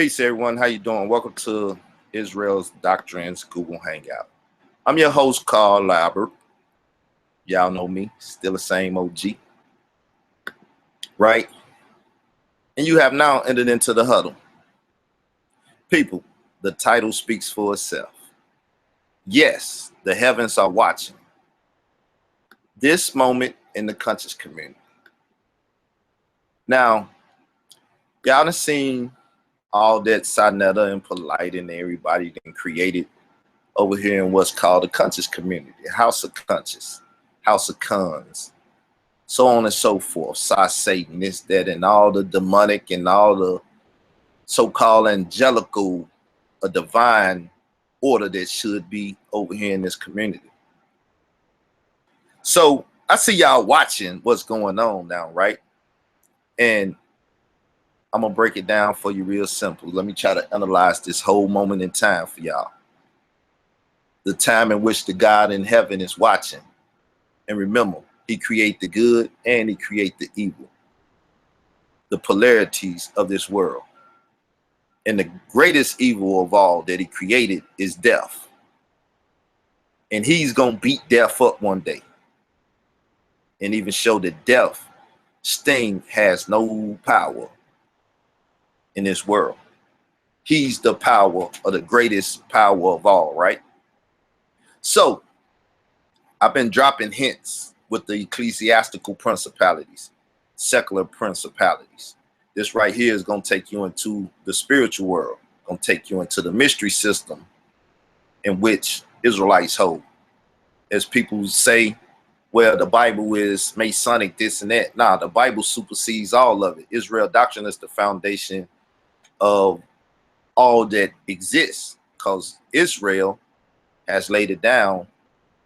Peace, everyone. How you doing? Welcome to Israel's Doctrine's Google Hangout. I'm your host, Carl Labert. Y'all know me, still the same OG, right? And you have now entered into the huddle. People, the title speaks for itself. Yes, the heavens are watching this moment in the conscious community. Now, y'all done seen all that Sonetta and Polite and everybody then created over here in what's called the conscious community, House of Conscious, House of Cons, so on and so forth. Satan, this, that, and all the demonic and all the so-called angelical, a divine order that should be over here in this community. So I see y'all watching what's going on now, right? And I'm gonna break it down for you real simple. Let me try to analyze this whole moment in time for y'all. The time in which the God in heaven is watching. And remember, he created the good and he created the evil. The polarities of this world. And the greatest evil of all that he created is death. And he's gonna beat death up one day. And even show that death, sting, has no power in this world. He's the power, or the greatest power of all, right? So I've been dropping hints with the ecclesiastical principalities, secular principalities. This right here is going to take you into the spiritual world, going to take you into the mystery system in which Israelites hold. As people say, well, the Bible is Masonic, this and that. Nah, the Bible supersedes all of it. Israel doctrine is the foundation of all that exists, because Israel has laid it down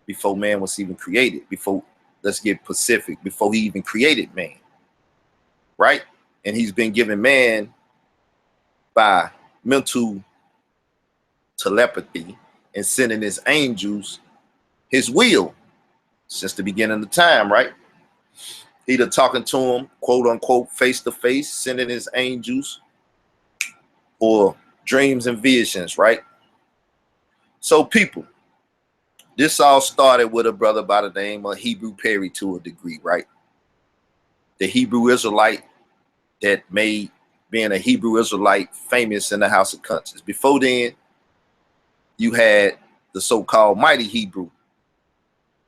before man was even created, before, let's get specific, before he even created man, right? And he's been given man by mental telepathy and sending his angels his will since the beginning of time, right? Either talking to him, quote unquote, face to face, sending his angels, or dreams and visions, right? So people, this all started with a brother by the name of Hebrew Perry to a degree, right? The Hebrew Israelite that made being a Hebrew Israelite famous in the House of Conscience. Before then, you had the so-called mighty Hebrew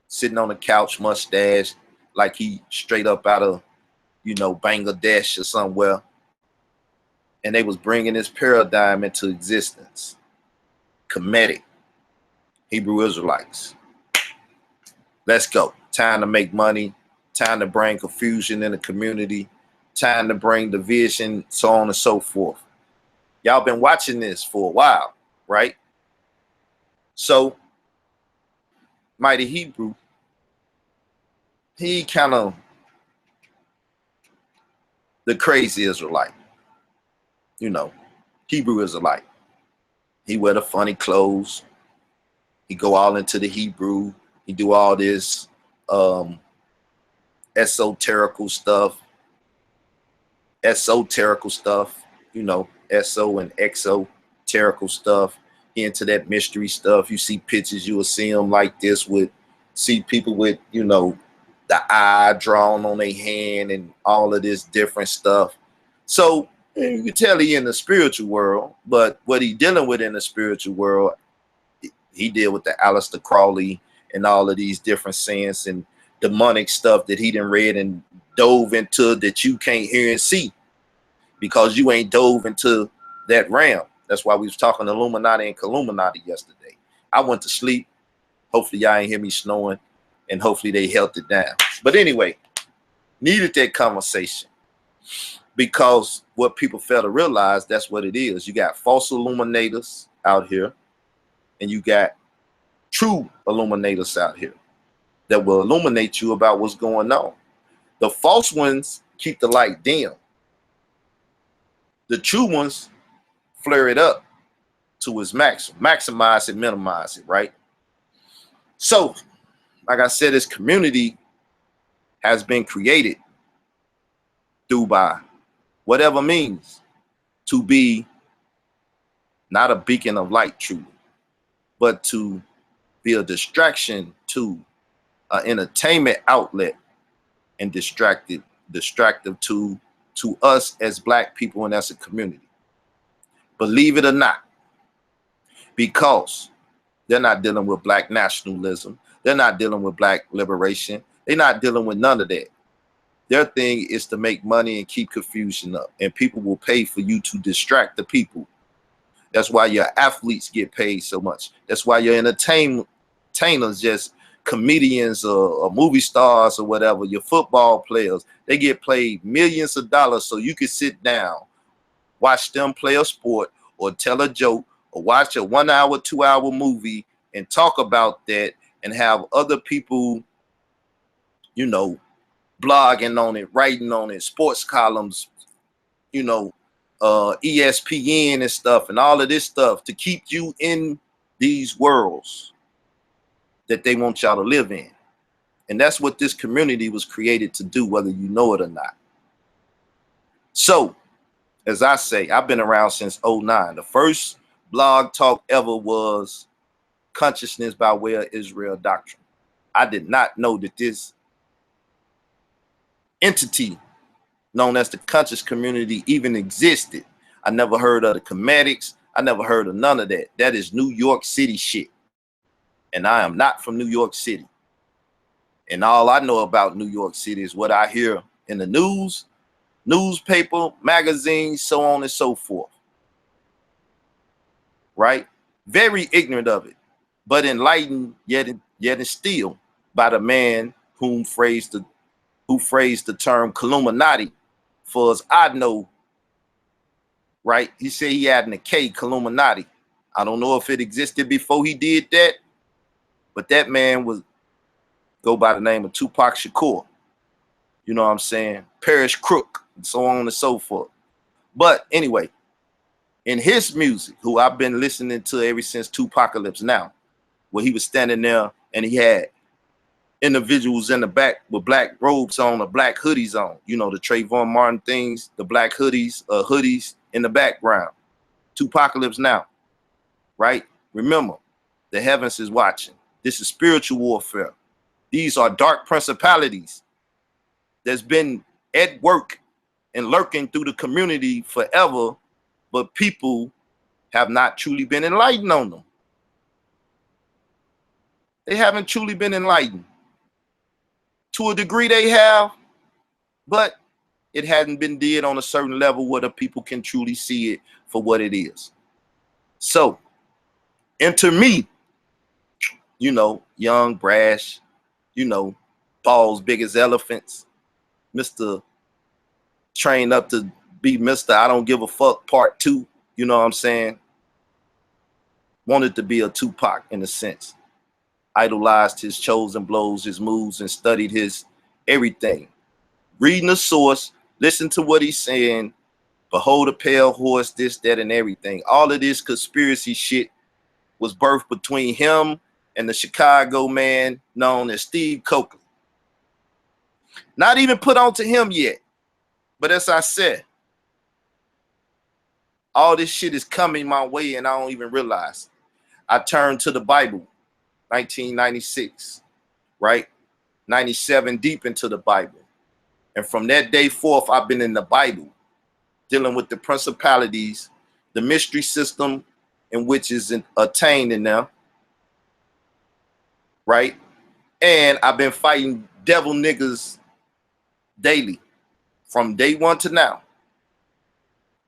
sitting on the couch, mustache, like he straight up out of, Bangladesh or somewhere. And they was bringing this paradigm into existence. Kemetic Hebrew Israelites. Let's go. Time to make money. Time to bring confusion in the community. Time to bring division, so on and so forth. Y'all been watching this for a while, right? So, mighty Hebrew, he kind of the crazy Israelite. Hebrew Israelite. He wear the funny clothes. He go all into the Hebrew. He do all this esoterical stuff. So and exoterical stuff. He into that mystery stuff. You see pictures, you will see him like this see people with, the eye drawn on their hand and all of this different stuff. So you can tell he in the spiritual world, but what he dealing with in the spiritual world, he deal with the Aleister Crowley and all of these different sayings and demonic stuff that he done read and dove into that you can't hear and see because you ain't dove into that realm. That's why we was talking Illuminati and Columinati yesterday. I went to sleep. Hopefully y'all ain't hear me snoring, and hopefully they held it down. But anyway, needed that conversation because what people fail to realize, that's what it is. You got false illuminators out here, and you got true illuminators out here that will illuminate you about what's going on. The false ones keep the light dim. The true ones flare it up to its maximum, maximize it, minimize it, right? So, like I said, this community has been created through by whatever means to be not a beacon of light, truly, but to be a distraction to an entertainment outlet and distractive to us as black people and as a community. Believe it or not, because they're not dealing with black nationalism. They're not dealing with black liberation. They're not dealing with none of that. Their thing is to make money and keep confusion up. And people will pay for you to distract the people. That's why your athletes get paid so much. That's why your entertainers, just comedians or movie stars or whatever, your football players, they get paid millions of dollars so you can sit down, watch them play a sport or tell a joke or watch a 1 hour, 2 hour movie and talk about that and have other people, you know, blogging on it, writing on it, sports columns, you know, ESPN and stuff and all of this stuff to keep you in these worlds that they want y'all to live in. And that's what this community was created to do, whether you know it or not. So, as I say, I've been around since '09. The first blog talk ever was Consciousness by Way of Israel Doctrine. I did not know that this entity known as the conscious community even existed. I never heard of the Comedics. I never heard of none of that. That is New York City shit. And I am not from New York City. And all I know about New York City is what I hear in the news, newspaper, magazines, so on and so forth. Right? Very ignorant of it, but enlightened yet instilled by the man who phrased the term Illuminati. For as I know, right? He said he had an K, Illuminati. I don't know if it existed before he did that, but that man was go by the name of Tupac Shakur. You know what I'm saying? Parish Crook, and so on and so forth. But anyway, in his music, who I've been listening to ever since Tupacalypse Now, where he was standing there and he had individuals in the back with black robes on or black hoodies on, you know, the Trayvon Martin things, the black hoodies in the background. Tupacalypse Now, right? Remember, the heavens is watching. This is spiritual warfare. These are dark principalities that's been at work and lurking through the community forever, but people have not truly been enlightened on them. They haven't truly been enlightened. To a degree they have, but it hadn't been did on a certain level where the people can truly see it for what it is. So, enter me, you know, young, brash, you know, balls big as elephants, Mr. Trained up to be Mr. I don't give a fuck part 2, you know what I'm saying? Wanted to be a Tupac in a sense. Idolized his chosen blows, his moves, and studied his everything. Reading the source, listen to what he's saying, behold a pale horse, this, that, and everything. All of this conspiracy shit was birthed between him and the Chicago man known as Steve Coker. Not even put onto him yet. But as I said, all this shit is coming my way and I don't even realize. I turned to the Bible, 1996, right? 97 deep into the Bible. And from that day forth, I've been in the Bible, dealing with the principalities, the mystery system in which is attained in them, right? And I've been fighting devil niggas daily, from day one to now.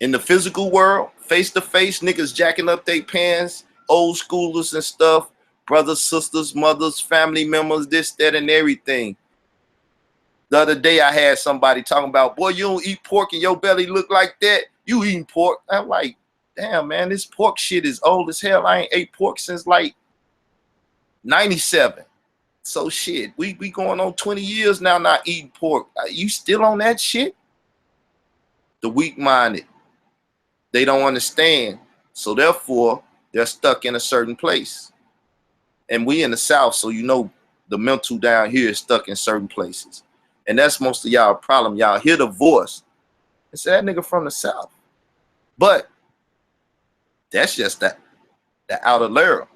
In the physical world, face to face, niggas jacking up their pants, old schoolers and stuff, brothers, sisters, mothers, family members, this, that, and everything. The other day I had somebody talking about, boy, you don't eat pork and your belly look like that. You eating pork. I'm like, damn, man, this pork shit is old as hell. I ain't ate pork since like 97. So shit, we going on 20 years now not eating pork. You still on that shit? The weak-minded, they don't understand. So therefore, they're stuck in a certain place. And we in the South, so you know the mental down here is stuck in certain places. And that's most of y'all problem. Y'all hear the voice. It's that nigga from the South. But That's just the outer layer,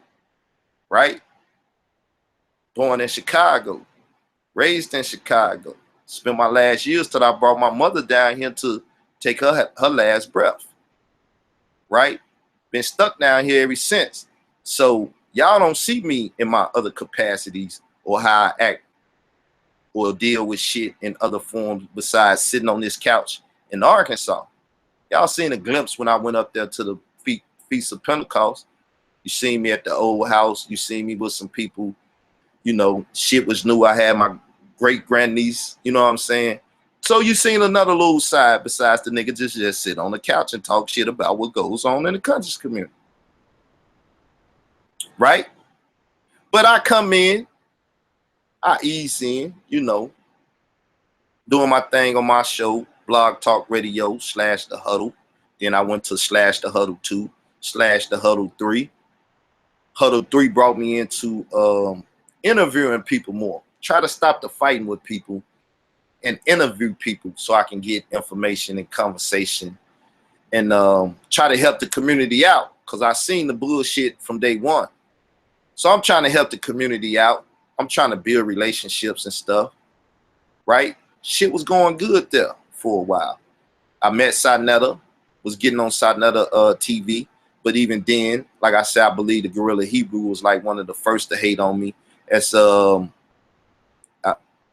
right? Born in Chicago, raised in Chicago. Spent my last years till I brought my mother down here to take her last breath, right? Been stuck down here ever since. So y'all don't see me in my other capacities or how I act or deal with shit in other forms besides sitting on this couch in Arkansas. Y'all seen a glimpse when I went up there to the Feast of Pentecost. You seen me at the old house. You seen me with some people. You know, shit was new. I had my great grandniece. You know what I'm saying? So you seen another little side besides the nigga just sit on the couch and talk shit about what goes on in the conscious community. Right? But I come in, I ease in, you know, doing my thing on my show, Blog Talk Radio / The Huddle. Then I went to / The Huddle 2 / The Huddle 3. Huddle 3 brought me into interviewing people more. Try to stop the fighting with people and interview people so I can get information and conversation and try to help the community out because I seen the bullshit from day one. So I'm trying to help the community out. I'm trying to build relationships and stuff, right? Shit was going good there for a while. I met Sadnetta, was getting on Sadnetta TV. But even then, like I said, I believe the Gorilla Hebrew was like one of the first to hate on me. As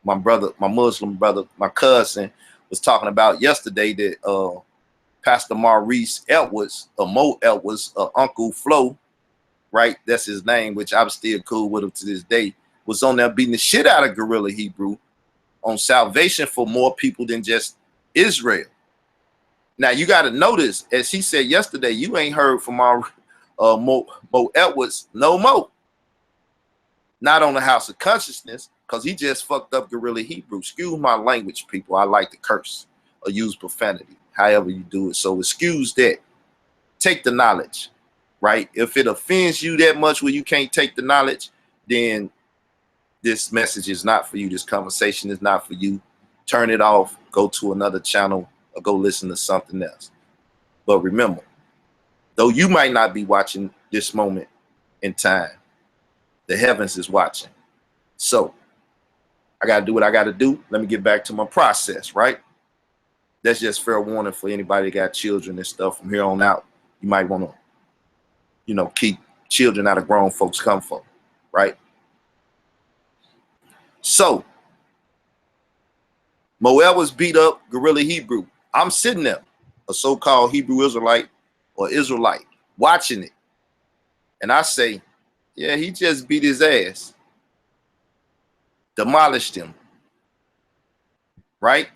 my brother, my Muslim brother, my cousin was talking about yesterday that Pastor Maurice Edwards, Mo Edwards, Uncle Flo, right? That's his name, which I'm still cool with him to this day, was on there beating the shit out of Gorilla Hebrew on salvation for more people than just Israel. Now you got to notice, as he said yesterday, you ain't heard from our Mo Edwards no more. Not on the House of Consciousness, because he just fucked up Gorilla Hebrew. Excuse my language, people. I like to curse or use profanity, however you do it. So excuse that. Take the knowledge, right? If it offends you that much where you can't take the knowledge, then this message is not for you. This conversation is not for you. Turn it off. Go to another channel or go listen to something else. But remember, though you might not be watching this moment in time, the heavens is watching. So I got to do what I got to do. Let me get back to my process, right? That's just fair warning for anybody that got children and stuff. From here on out, you might want to, you know, keep children out of grown folks' comfort, right? So Moel was beat up Gorilla Hebrew. I'm sitting there, a so-called Hebrew Israelite or Israelite, watching it. And I say, yeah, he just beat his ass. Demolished him. Right?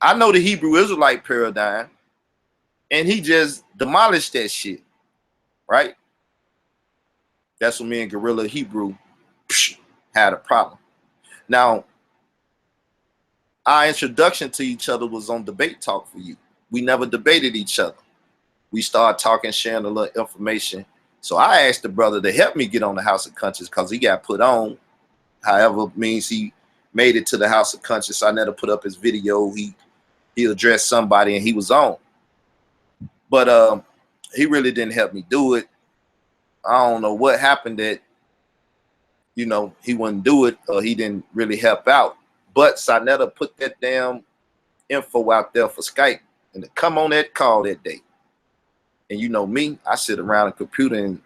I know the Hebrew Israelite paradigm. And he just demolished that shit. Right? That's when me and Gorilla Hebrew had a problem. Now, our introduction to each other was on Debate Talk for You. We never debated each other. We started talking, sharing a little information. So I asked the brother to help me get on the House of Conscience because he got put on. However, means he made it to the House of Conscience. I never put up his video. He addressed somebody and he was on. But he really didn't help me do it. I don't know what happened that, you know, he wouldn't do it or he didn't really help out. But Sanetta put that damn info out there for Skype and to come on that call that day. And you know me, I sit around a computer and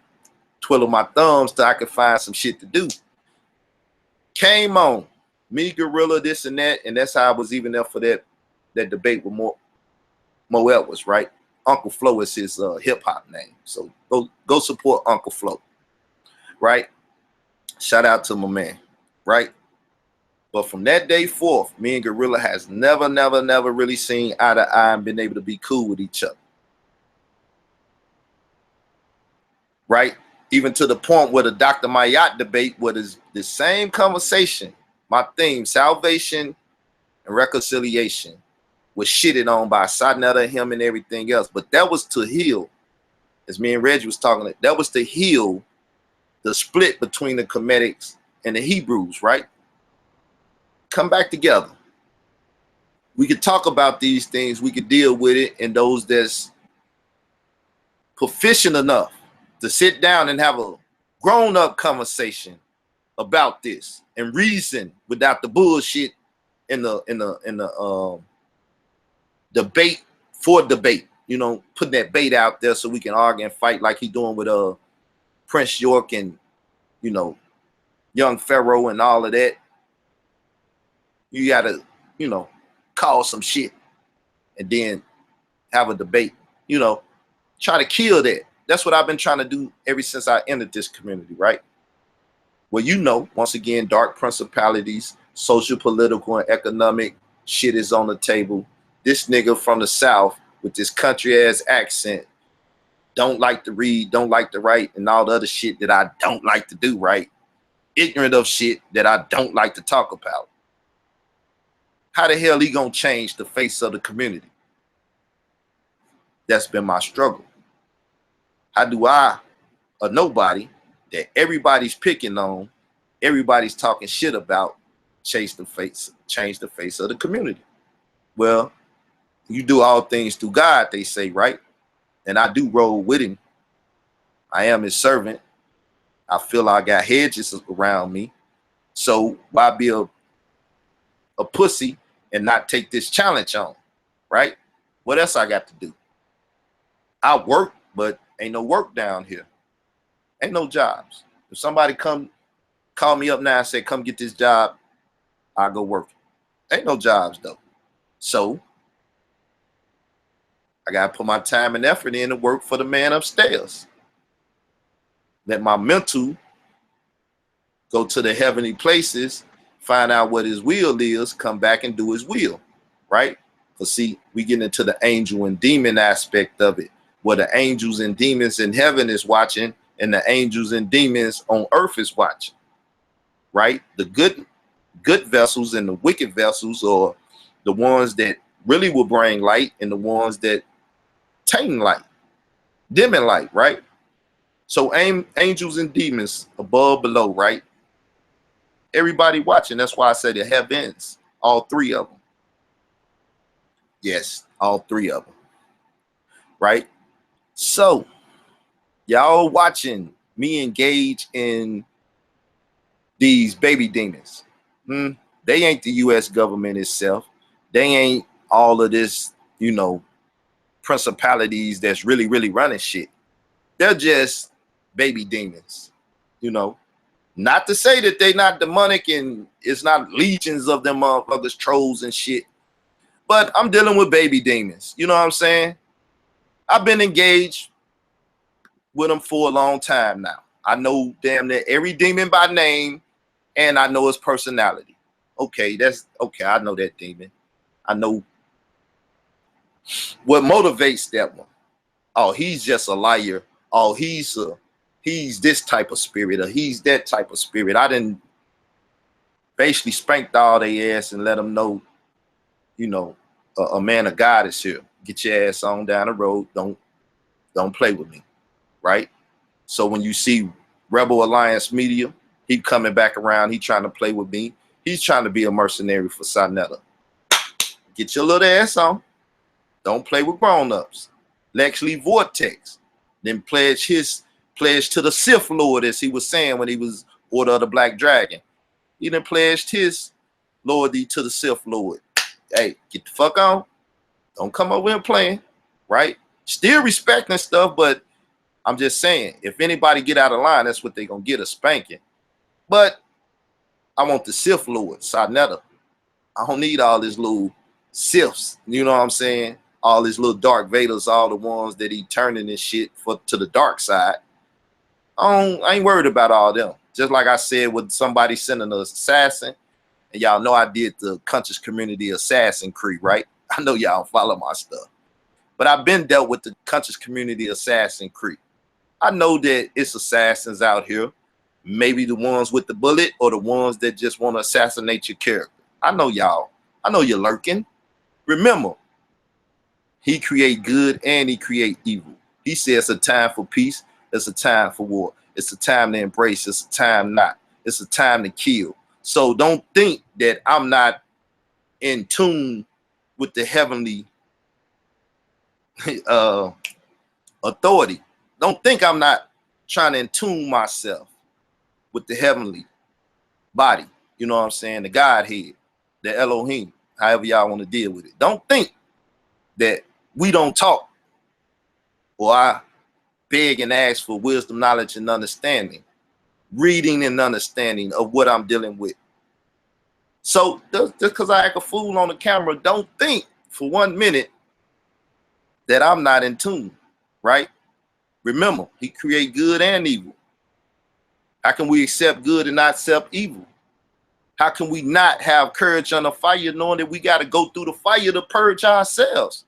twiddle my thumbs till I could find some shit to do. Came on, me, Gorilla, this and that, and that's how I was even there for that debate with Mo Edwards, right? Uncle Flo is his hip hop name, so go support Uncle Flo, right? Shout out to my man, right? But from that day forth, me and Gorilla has never really seen eye to eye and been able to be cool with each other. Right? Even to the point where the Dr. Mayat debate was the same conversation. My theme, salvation and reconciliation, was shitted on by Sadnetta, him, and everything else. But that was to heal, as me and Reggie was talking, that was to heal the split between the Cometics and the Hebrews, right? Come back together. We could talk about these things. We could deal with it. And those that's proficient enough to sit down and have a grown-up conversation about this and reason without the bullshit in the debate for debate, you know, putting that bait out there so we can argue and fight like he doing with Prince York and, you know, young Pharaoh and all of that. You gotta, you know, call some shit and then have a debate, you know, try to kill that. That's what I've been trying to do ever since I entered this community, right? Well, you know, once again, dark principalities, social, political, and economic shit is on the table. This nigga from the South with this country ass accent don't like to read, don't like to write, and all the other shit that I don't like to do, right? Ignorant of shit that I don't like to talk about. How the hell he gonna change the face of the community? That's been my struggle. How do I, a nobody that everybody's picking on, everybody's talking shit about, change the face of the community? Well, you do all things through God, they say, right? And I do roll with him. I am his servant. I feel I got hedges around me. So why be a pussy and not take this challenge on, right? What else I got to do? I work, but ain't no work down here. Ain't no jobs. If somebody call me up now and say, come get this job, I go work. Ain't no jobs though. So I gotta put my time and effort in to work for the man upstairs. Let my mental go to the heavenly places, find out what his will is, come back and do his will, right? Because see, we get into the angel and demon aspect of it, where the angels and demons in heaven is watching and the angels and demons on earth is watching, right? The good vessels and the wicked vessels, or the ones that really will bring light and the ones that taint light, dimming light, right? So angels and demons above, below, right? Everybody watching. That's why I say the heavens, all three of them. Yes, all three of them, right? So y'all watching me engage in these baby demons. They ain't the U.S. government itself. They ain't all of this, you know, principalities that's really, really running shit. They're just baby demons, you know. Not to say that they not demonic and it's not legions of them motherfuckers, trolls and shit. But I'm dealing with baby demons. You know what I'm saying? I've been engaged with them for a long time now. I know damn near every demon by name, and I know his personality. Okay, that's okay. I know that demon. I know what motivates that one. Oh, he's just a liar. Oh, he's this type of spirit, or he's that type of spirit. I didn't basically spanked all their ass and let them know, you know, a man of God is here. Get your ass on down the road. Don't play with me, right? So when you see Rebel Alliance Media, he coming back around. He trying to play with me. He's trying to be a mercenary for Sonetta. Get your little ass on. Don't play with grown-ups. Lexley Vortex then pledge to the Sith Lord, as he was saying when he was Order of the Black Dragon. He then pledged his loyalty to the Sith Lord. Hey, get the fuck on. Don't come over here playing, right? Still respecting stuff, but I'm just saying, if anybody get out of line, that's what they gonna get, a spanking. But I want the Sith Lord, Sonetta. I don't need all these little Siths, you know what I'm saying? All these little Dark Vaders, all the ones that he turning and shit to the dark side. I ain't worried about all them. Just like I said with somebody sending an assassin, and y'all know I did the conscious community assassin creed, right? I know y'all follow my stuff. But I've been dealt with the conscious community assassin creed. I know that it's assassins out here. Maybe the ones with the bullet or the ones that just want to assassinate your character. I know y'all. I know you're lurking. Remember, he create good and he create evil. He says it's a time for peace. It's a time for war. It's a time to embrace. It's a time not. It's a time to kill. So don't think that I'm not in tune with the heavenly authority. Don't think I'm not trying to attune myself with the heavenly body. You know what I'm saying? The Godhead, the Elohim, however y'all want to deal with it. Don't think that we don't talk or I beg and ask for wisdom, knowledge, and understanding, reading and understanding of what I'm dealing with. So just because I act a fool on the camera, don't think for 1 minute that I'm not in tune, right? Remember, he created good and evil. How can we accept good and not accept evil? How can we not have courage under fire, knowing that we got to go through the fire to purge ourselves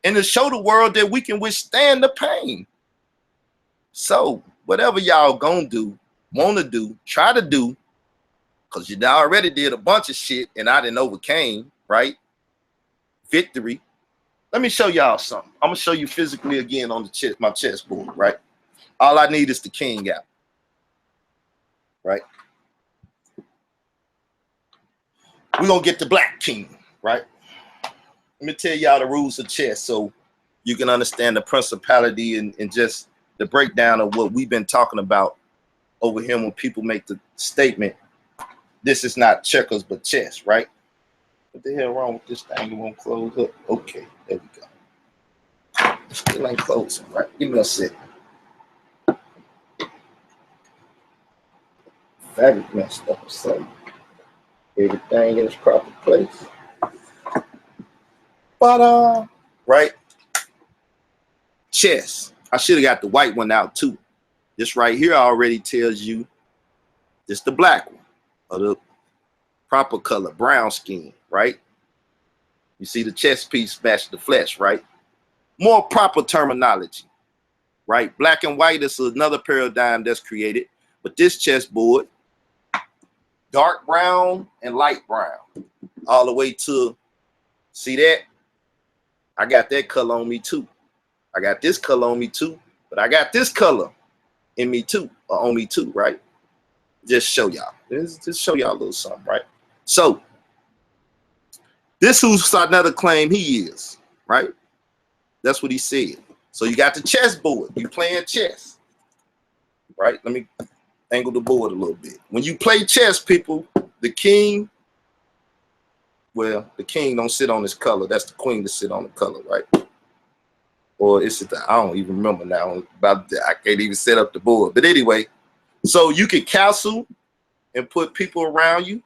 and to show the world that we can withstand the pain? So whatever y'all gonna do, want to do, try to do, because you already did a bunch of shit and I didn't overcame, right? Victory. Let me show y'all something. I'm gonna show you physically again on the chest, my chessboard, right? All I need is the king out, right? We're gonna get the black king, right? Let me tell y'all the rules of chess so you can understand the principality and just the breakdown of what we've been talking about over here when people make the statement, this is not checkers but chess, right? What the hell wrong with this thing? It won't close up. Okay, there we go. It still ain't closing, right? Give me a second. Fabric messed up, so everything in its proper place. But right, chess. I should have got the white one out too. This right here already tells you this the black one, or the proper color, brown skin, right? You see the chess piece match the flesh, right? More proper terminology, right? Black and white is another paradigm that's created, but this chessboard, dark brown and light brown, all the way to, see that? I got that color on me too. I got this color on me too, but I got this color in me too, or on me too, right? Just show y'all. Just show y'all a little something, right? So this who's another claim he is, right? That's what he said. So you got the chessboard. You playing chess, right? Let me angle the board a little bit. When you play chess, people, the king, well, the king don't sit on his color. That's the queen to sit on the color, right? Or is it the, I don't even remember now. About that. I can't even set up the board. But anyway, so you can castle and put people around you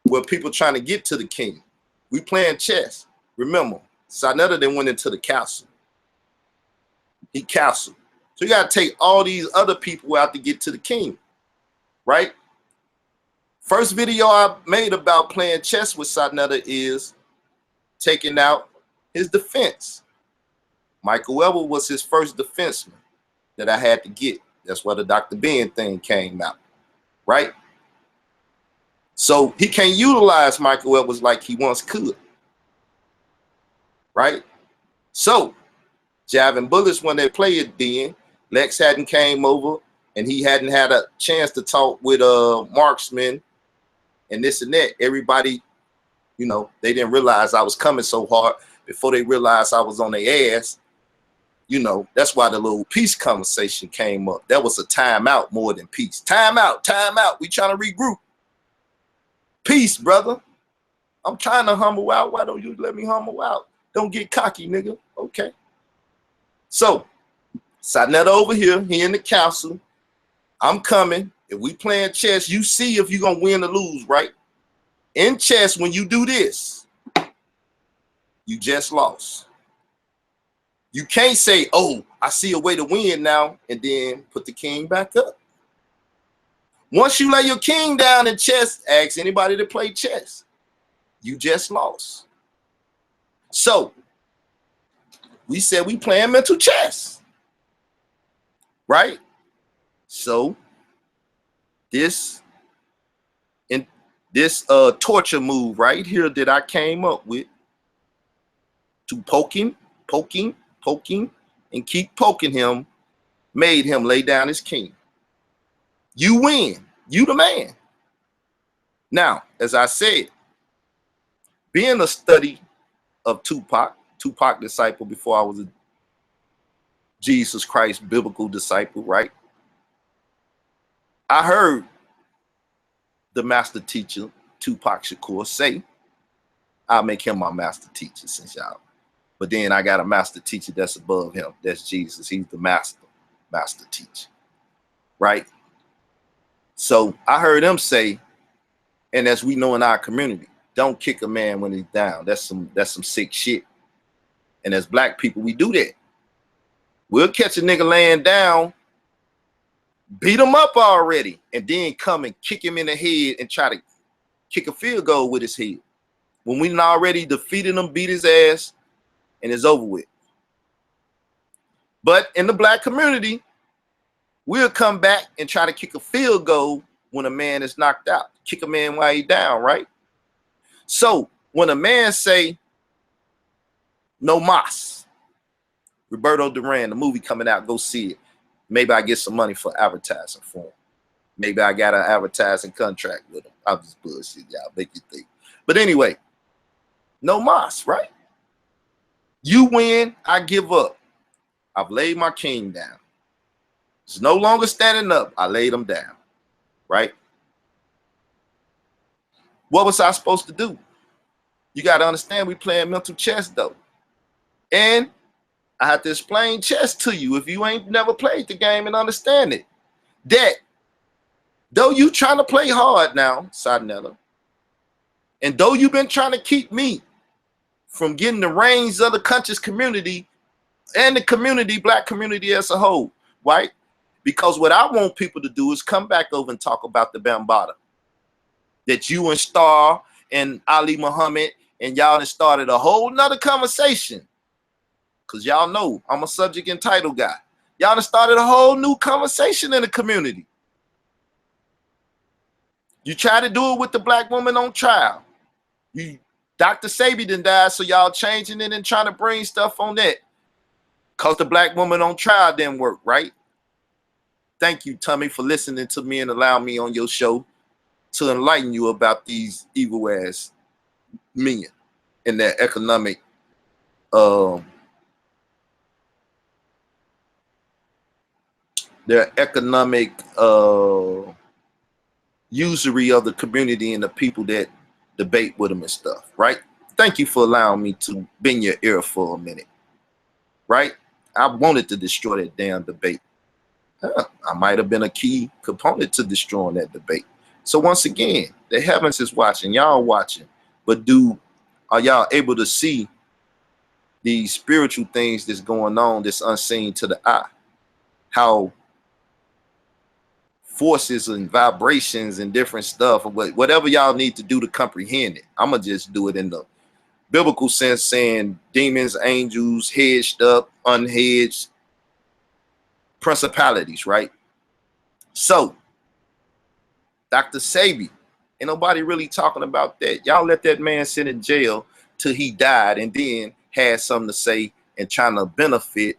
where people trying to get to the king. We playing chess. Remember, Sarnetta then went into the castle. He castled. So you got to take all these other people out to get to the king, right? First video I made about playing chess with Sarnetta is taking out his defense. Michael Weber was his first defenseman that I had to get. That's why the Dr. Ben thing came out, right? So he can't utilize Michael Weber like he once could, right? So jabbing bullets when they played it then, Lex hadn't came over and he hadn't had a chance to talk with marksman and this and that. Everybody, you know, they didn't realize I was coming so hard before they realized I was on their ass. You know, that's why the little peace conversation came up. That was a timeout more than peace. Time out, time out. We trying to regroup. Peace, brother. I'm trying to humble out. Why don't you let me humble out? Don't get cocky, nigga. Okay. So, Sarnetta over here, he in the council. I'm coming. If we playing chess, you see if you're going to win or lose, right? In chess, when you do this, you just lost. You can't say, oh, I see a way to win now, and then put the king back up. Once you lay your king down in chess, ask anybody to play chess. You just lost. So, we said we playing mental chess, right? So, this torture move right here that I came up with to poking, and keep poking him, made him lay down his king. You win. You the man. Now, as I said, being a study of Tupac disciple before I was a Jesus Christ, biblical disciple, right? I heard the master teacher, Tupac Shakur, say, I'll make him my master teacher since y'all. But then I got a master teacher that's above him. That's Jesus. He's the master teacher, right? So I heard him say, and as we know in our community, don't kick a man when he's down. That's some sick shit. And as black people, we do that. We'll catch a nigga laying down, beat him up already, and then come and kick him in the head and try to kick a field goal with his head. When we already defeated him, beat his ass, and it's over with. But in the black community, we'll come back and try to kick a field goal when a man is knocked out. Kick a man while he's down, right? So when a man say, no mas, Roberto Duran, the movie coming out, go see it. Maybe I get some money for advertising for him. Maybe I got an advertising contract with him. I'm just bullshit, y'all. Make you think. But anyway, no mas, right? You win, I give up. I've laid my king down. It's no longer standing up. I laid him down, right? What was I supposed to do? You got to understand we playing mental chess, though. And I have to explain chess to you if you ain't never played the game and understand it. That though you trying to play hard now, Sadnetta, and though you've been trying to keep me from getting the reins of the conscious community and the community, black community as a whole, right? Because what I want people to do is come back over and talk about the Bambaataa that you and Star and Ali Muhammad and y'all done started a whole nother conversation. Because y'all know I'm a subject and title guy. Y'all done started a whole new conversation in the community. You try to do it with the black woman on trial. Dr. Sabi done died, so y'all changing it and trying to bring stuff on that. Because the black woman on trial didn't work, right? Thank you, Tommy, for listening to me and allowing me on your show to enlighten you about these evil ass men and their economic usury of the community and the people that debate with them and stuff, right? Thank you for allowing me to bend your ear for a minute, right? I wanted to destroy that damn debate. I might have been a key component to destroying that debate. So once again, the heavens is watching, y'all watching, but are y'all able to see these spiritual things that's going on that's unseen to the eye? How forces and vibrations and different stuff, whatever y'all need to do to comprehend it. I'm gonna just do it in the biblical sense, saying demons, angels, hedged up, unhedged, principalities, right? So Dr. Sabi, ain't nobody really talking about that. Y'all let that man sit in jail till he died and then had something to say and trying to benefit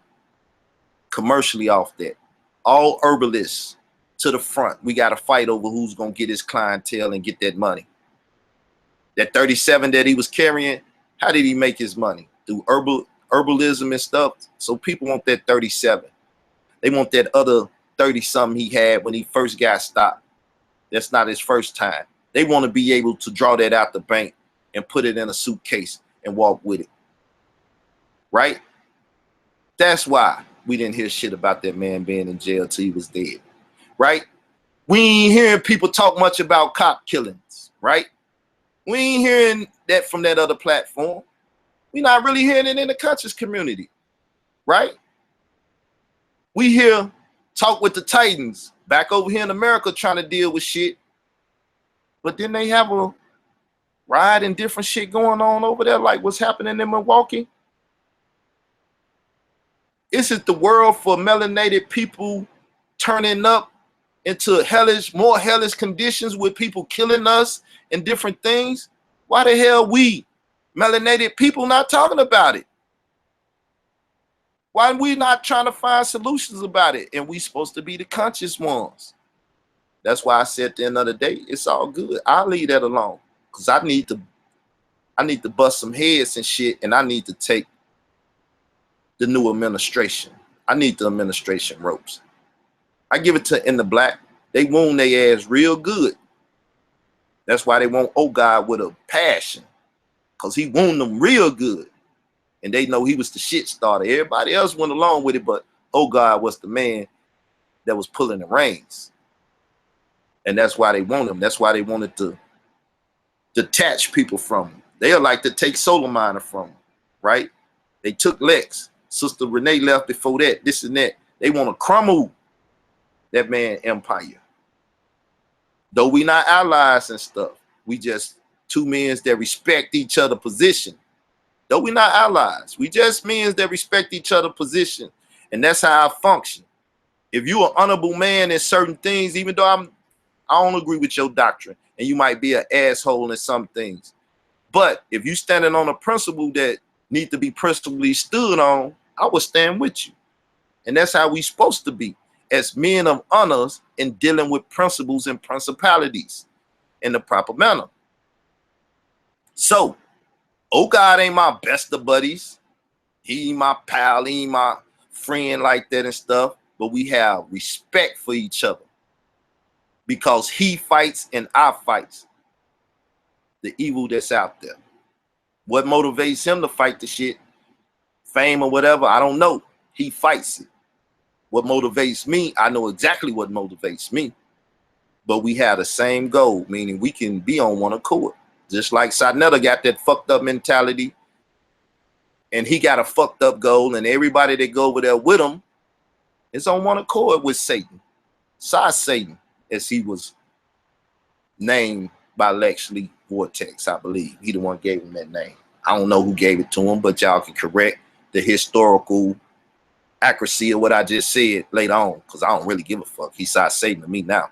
commercially off that. All herbalists to the front. We got to fight over who's going to get his clientele and get that money. That 37 that he was carrying, how did he make his money? Through herbalism and stuff. So people want that 37. They want that other 30-something he had when he first got stopped. That's not his first time. They want to be able to draw that out the bank and put it in a suitcase and walk with it. Right? That's why we didn't hear shit about that man being in jail till he was dead. Right? We ain't hearing people talk much about cop killings. Right? We ain't hearing that from that other platform. We're not really hearing it in the conscious community. Right? We hear talk with the Titans back over here in America trying to deal with shit. But then they have a riot and different shit going on over there, like what's happening in Milwaukee. Is it the world for melanated people turning up into more hellish conditions with people killing us and different things? Why the hell we melanated people not talking about it? Why we not trying to find solutions about it? And we supposed to be the conscious ones. That's why I said at the end of the day, it's all good. I'll leave that alone. Because I need to bust some heads and shit, and I need to take the new administration. I need the administration ropes. I give it to in the black. They wound their ass real good. That's why they want old God with a passion, because he wound them real good. And they know he was the shit starter. Everybody else went along with it, but old God was the man that was pulling the reins. And that's why they want him. That's why they wanted to detach people from him. They like to take Solar Miner from him, right? They took Lex. Sister Renee left before that, this and that. They want to crumble that man empire. Though we not allies and stuff, we just two men that respect each other position. Though we not allies, we just men that respect each other position. And that's how I function. If you an honorable man in certain things, even though I don't agree with your doctrine, and you might be an asshole in some things, but if you standing on a principle that need to be principally stood on, I will stand with you. And that's how we supposed to be as men of honors in dealing with principles and principalities in the proper manner. So, oh God ain't my best of buddies. He ain't my pal, he ain't my friend like that and stuff. But we have respect for each other because he fights and I fight the evil that's out there. What motivates him to fight the shit, fame or whatever, I don't know. He fights it. What motivates me, I know exactly what motivates me. But we have the same goal, meaning we can be on one accord. Just like Sadnetta got that fucked up mentality, and he got a fucked up goal, and everybody that go over there with him is on one accord with Satan. Satan, as he was named by Lex Lee Vortex, I believe. He the one gave him that name. I don't know who gave it to him, but y'all can correct the historical accuracy of what I just said later on, because I don't really give a fuck. He Satan to me now.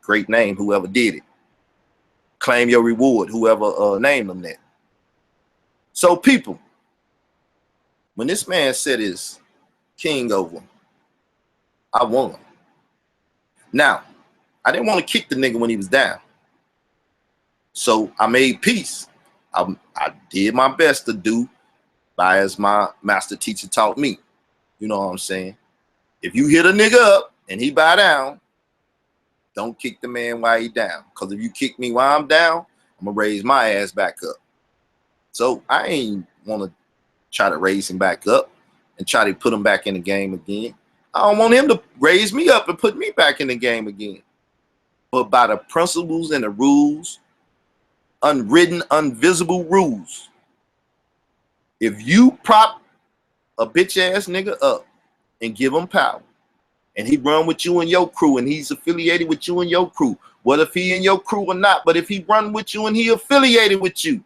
Great name, whoever did it. Claim your reward, whoever named them that. So people, when this man said his king over, I won. Now, I didn't want to kick the nigga when he was down. So I made peace. I did my best to do by as my master teacher taught me. You know what I'm saying? If you hit a nigga up and he bow down, don't kick the man while he down. Because if you kick me while I'm down, I'm going to raise my ass back up. So I ain't want to try to raise him back up and try to put him back in the game again. I don't want him to raise me up and put me back in the game again. But by the principles and the rules, unwritten, invisible rules, if you prop a bitch ass nigga up and give him power, and he run with you and your crew, and he's affiliated with you and your crew, what if he in your crew or not? But if he run with you and he affiliated with you,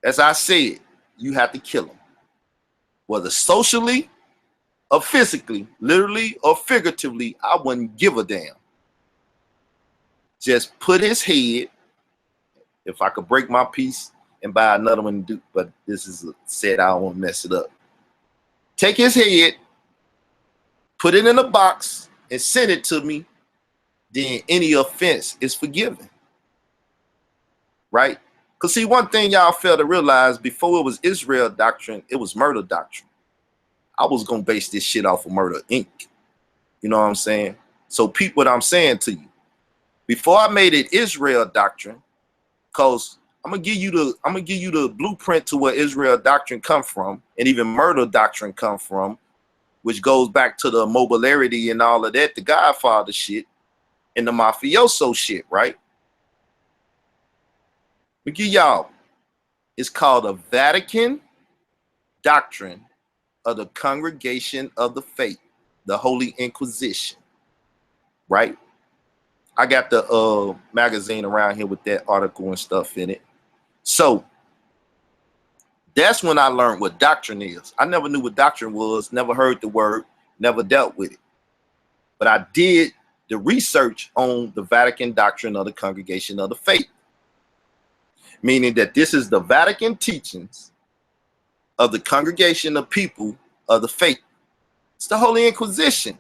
as I said, you have to kill him, whether socially or physically, literally or figuratively. I wouldn't give a damn. Just put his head, if I could break my piece and buy another one, do, but this is said, I don't want to mess it up. Take his head, put it in a box, and send it to me. Then any offense is forgiven. Right? Because see, one thing y'all fail to realize, before it was Israel doctrine, it was murder doctrine. I was going to base this shit off of Murder Inc. You know what I'm saying? So peep what I'm saying to you. Before I made it Israel doctrine, because I'm gonna give you the blueprint to where Israel doctrine come from, and even murder doctrine come from, which goes back to the mobilarity and all of that, the Godfather shit, and the mafioso shit, right? We give y'all, it's called a Vatican Doctrine of the Congregation of the Faith, the Holy Inquisition, right? I got the magazine around here with that article and stuff in it. So that's when I learned what doctrine is. I never knew what doctrine was, never heard the word, never dealt with it. But I did the research on the Vatican Doctrine of the Congregation of the Faith, meaning that this is the Vatican teachings of the congregation of people of the faith. It's the Holy Inquisition.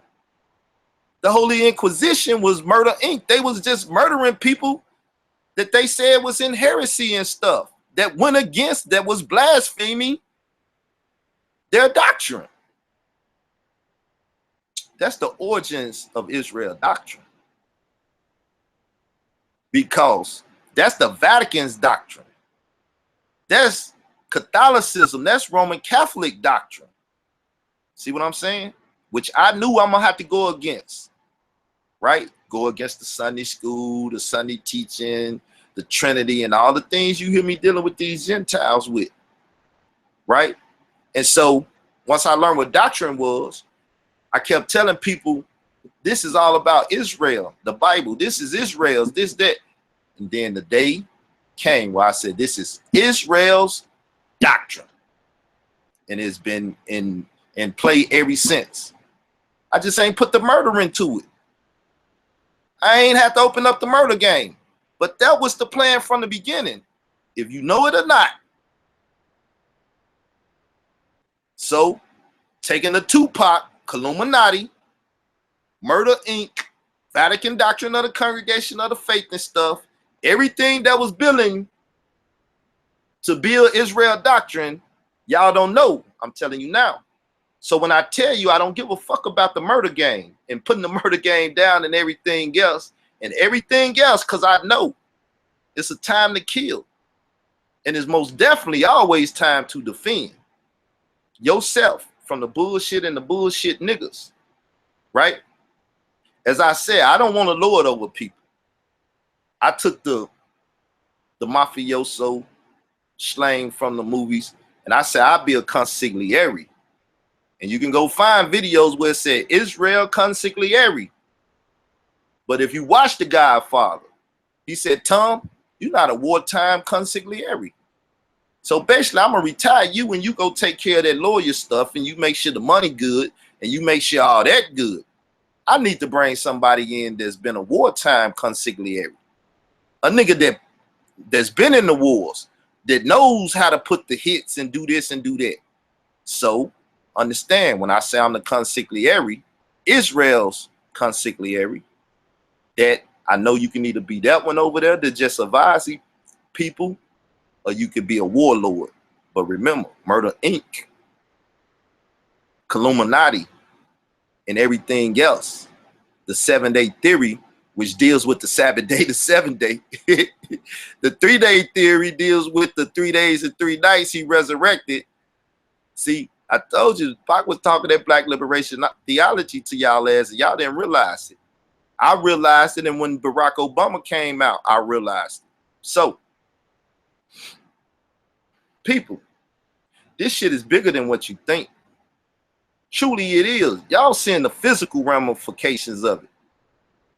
The Holy Inquisition was Murder Inc. They was just murdering people that they said was in heresy and stuff, that went against, that was blasphemy Their doctrine. That's the origins of Israel doctrine. Because that's the Vatican's doctrine. That's Catholicism. That's Roman Catholic doctrine. See what I'm saying? Which I knew I'm going to have to go against. Right? Go against the Sunday school, the Sunday teaching, the Trinity, and all the things you hear me dealing with these Gentiles with. Right? And so once I learned what doctrine was, I kept telling people, this is all about Israel, the Bible. This is Israel's, this, that. And then the day came where I said, this is Israel's doctrine. And it's been in play ever since. I just ain't put the murder into it. I ain't have to open up the murder game. But that was the plan from the beginning, if you know it or not. So, taking the Tupac, Illuminati, Murder Inc., Vatican Doctrine of the Congregation of the Faith and stuff, everything that was building to build Israel doctrine, y'all don't know. I'm telling you now. So when I tell you I don't give a fuck about the murder game and putting the murder game down and everything else, because I know it's a time to kill. And it's most definitely always time to defend yourself from the bullshit and the bullshit niggas, right? As I said, I don't want to lord over people. I took the mafioso slang from the movies, and I said I'd be a consigliere. And you can go find videos where it said Israel consigliere. But if you watch The Godfather, he said, Tom, you're not a wartime consigliere. So basically, I'm going to retire you and you go take care of that lawyer stuff and you make sure the money good and you make sure all that good. I need to bring somebody in that's been a wartime consigliere. A nigga that's been in the wars, that knows how to put the hits and do this and do that. So understand, when I say I'm the consigliere, Israel's consigliere, that I know you can either be that one over there that just advise people, or you could be a warlord. But remember, Murder Inc., Illuminati, and everything else, the 7-day theory, which deals with the Sabbath day, the 7th day. The 3-day theory deals with the 3 days and 3 nights he resurrected. See, I told you, Pac was talking that black liberation theology to y'all as y'all didn't realize it. I realized it, and when Barack Obama came out, I realized it. So, people, this shit is bigger than what you think. Truly it is. Y'all seeing the physical ramifications of it.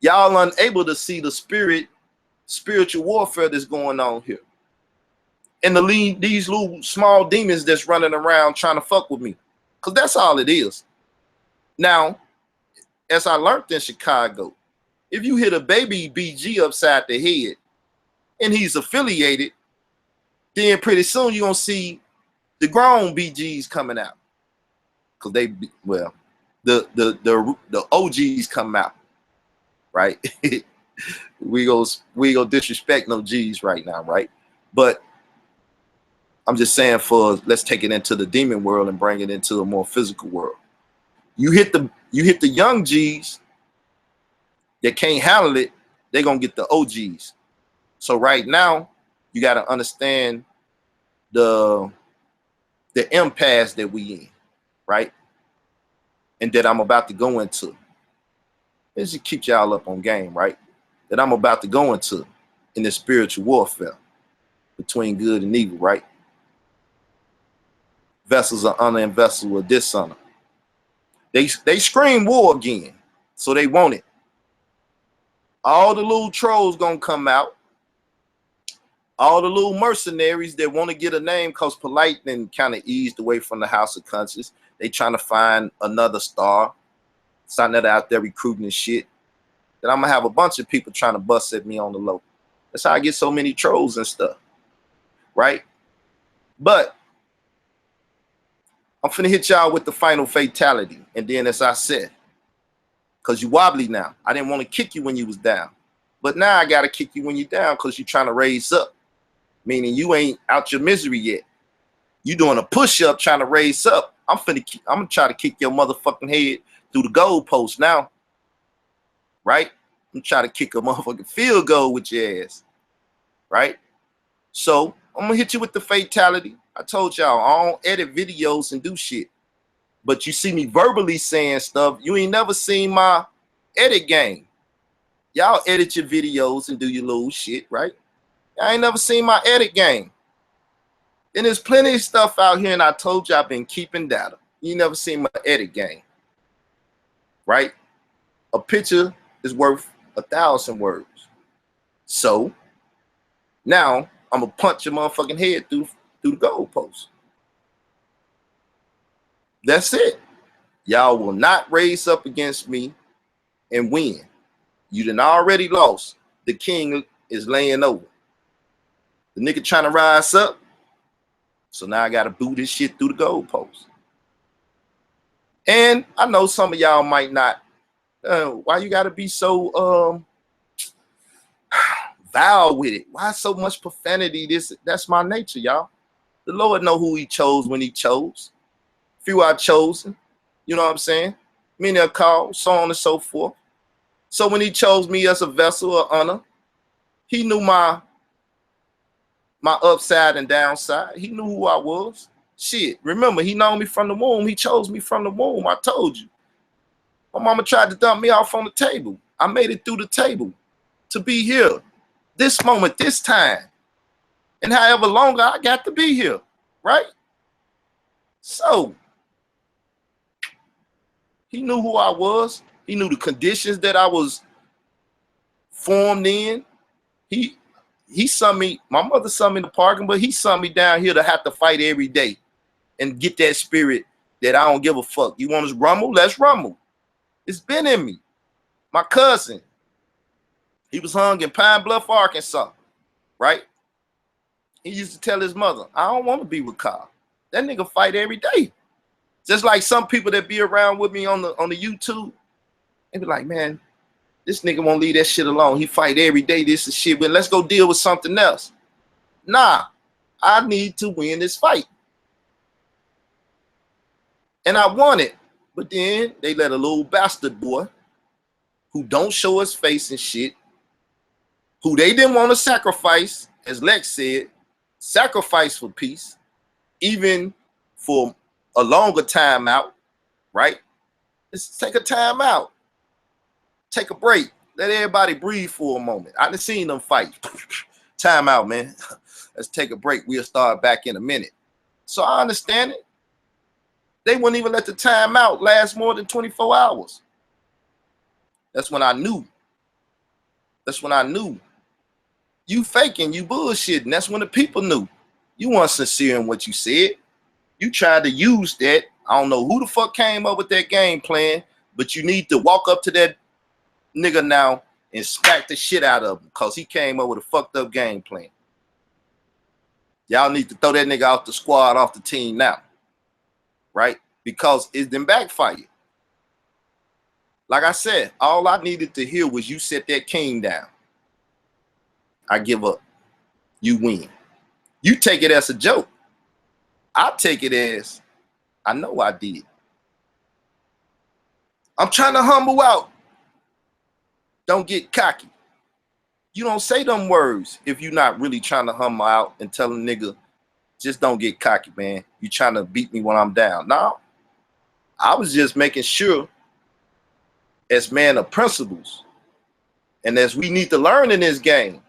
Y'all unable to see the spiritual warfare that's going on here. And these little small demons that's running around trying to fuck with me. Because that's all it is. Now, as I learned in Chicago, if you hit a baby BG upside the head and he's affiliated, then pretty soon you're going to see the grown BGs coming out. Because the OGs come out, right? we go disrespect no G's right now, right? But I'm just saying, let's take it into the demon world and bring it into a more physical world. You hit the young G's that can't handle it, they're gonna get the OGs. So right now, you got to understand the impasse that we in, right? And that I'm about to go into. This just keep y'all up on game, right? That I'm about to go into in this spiritual warfare between good and evil, right? Vessels of honor and vessels of dishonor. They scream war again, so they want it. All the little trolls gonna come out. All the little mercenaries that want to get a name because polite and kind of eased away from the House of Conscience. They trying to find another star. Something that out there recruiting and shit. Then I'm gonna have a bunch of people trying to bust at me on the low. That's how I get so many trolls and stuff, right? But I'm finna hit y'all with the final fatality. And then, as I said, because you wobbly now. I didn't want to kick you when you was down. But now I got to kick you when you're down because you're trying to raise up. Meaning you ain't out your misery yet. You doing a push-up trying to raise up. I'm gonna try to kick your motherfucking head through the goalpost now. Right? I'm trying to kick a motherfucking field goal with your ass. Right? So I'm gonna hit you with the fatality. I told y'all I don't edit videos and do shit. But you see me verbally saying stuff. You ain't never seen my edit game. Y'all edit your videos and do your little shit, right? I ain't never seen my edit game. And there's plenty of stuff out here, and I told you I've been keeping data. You never seen my edit game, right? A picture is worth 1,000 words. So now I'm gonna punch your motherfucking head through the goalpost. That's it. Y'all will not raise up against me and win. You done already lost. The king is laying over. The nigga trying to rise up. So now I got to boot this shit through the goalpost. And I know some of y'all might not. Why you got to be so vile with it? Why so much profanity? That's my nature, y'all. The Lord know who he chose when he chose. Few are chosen. You know what I'm saying? Many are called, so on and so forth. So when he chose me as a vessel of honor, he knew my upside and downside. He knew who I was. Shit, remember, he known me from the womb. He chose me from the womb. I told you. My mama tried to dump me off on the table. I made it through the table to be here. This moment, this time. And however longer I got to be here, right? So, he knew who I was. He knew the conditions that I was formed in. He sent me, my mother sent me in the parking, but he sent me down here to have to fight every day and get that spirit that I don't give a fuck. You want us to rumble? Let's rumble. It's been in me. My cousin, he was hung in Pine Bluff, Arkansas, right? He used to tell his mother, I don't want to be with Kyle. That nigga fight every day. Just like some people that be around with me on the YouTube, they be like, man, this nigga won't leave that shit alone. He fight every day, this and shit, but let's go deal with something else. Nah, I need to win this fight. And I won it. But then they let a little bastard boy who don't show his face and shit, who they didn't want to sacrifice, as Lex said, sacrifice for peace, even for a longer time out, right? Let's take a time out. Take a break. Let everybody breathe for a moment. I done seen them fight. Time out, man. Let's take a break. We'll start back in a minute. So I understand it. They wouldn't even let the time out last more than 24 hours. That's when I knew. That's when I knew. You faking, you bullshitting. That's when the people knew. You weren't sincere in what you said. You tried to use that. I don't know who the fuck came up with that game plan, but you need to walk up to that nigga now and smack the shit out of him because he came up with a fucked up game plan. Y'all need to throw that nigga off the squad, off the team now. Right? Because it didn't backfire. Like I said, all I needed to hear was you set that king down. I give up. You win. You take it as a joke. I take it as I know I did. I'm trying to humble out. Don't get cocky. You don't say them words if you're not really trying to humble out and tell a nigga, just don't get cocky, man. You trying to beat me when I'm down. No. I was just making sure as man of principles and as we need to learn in this game,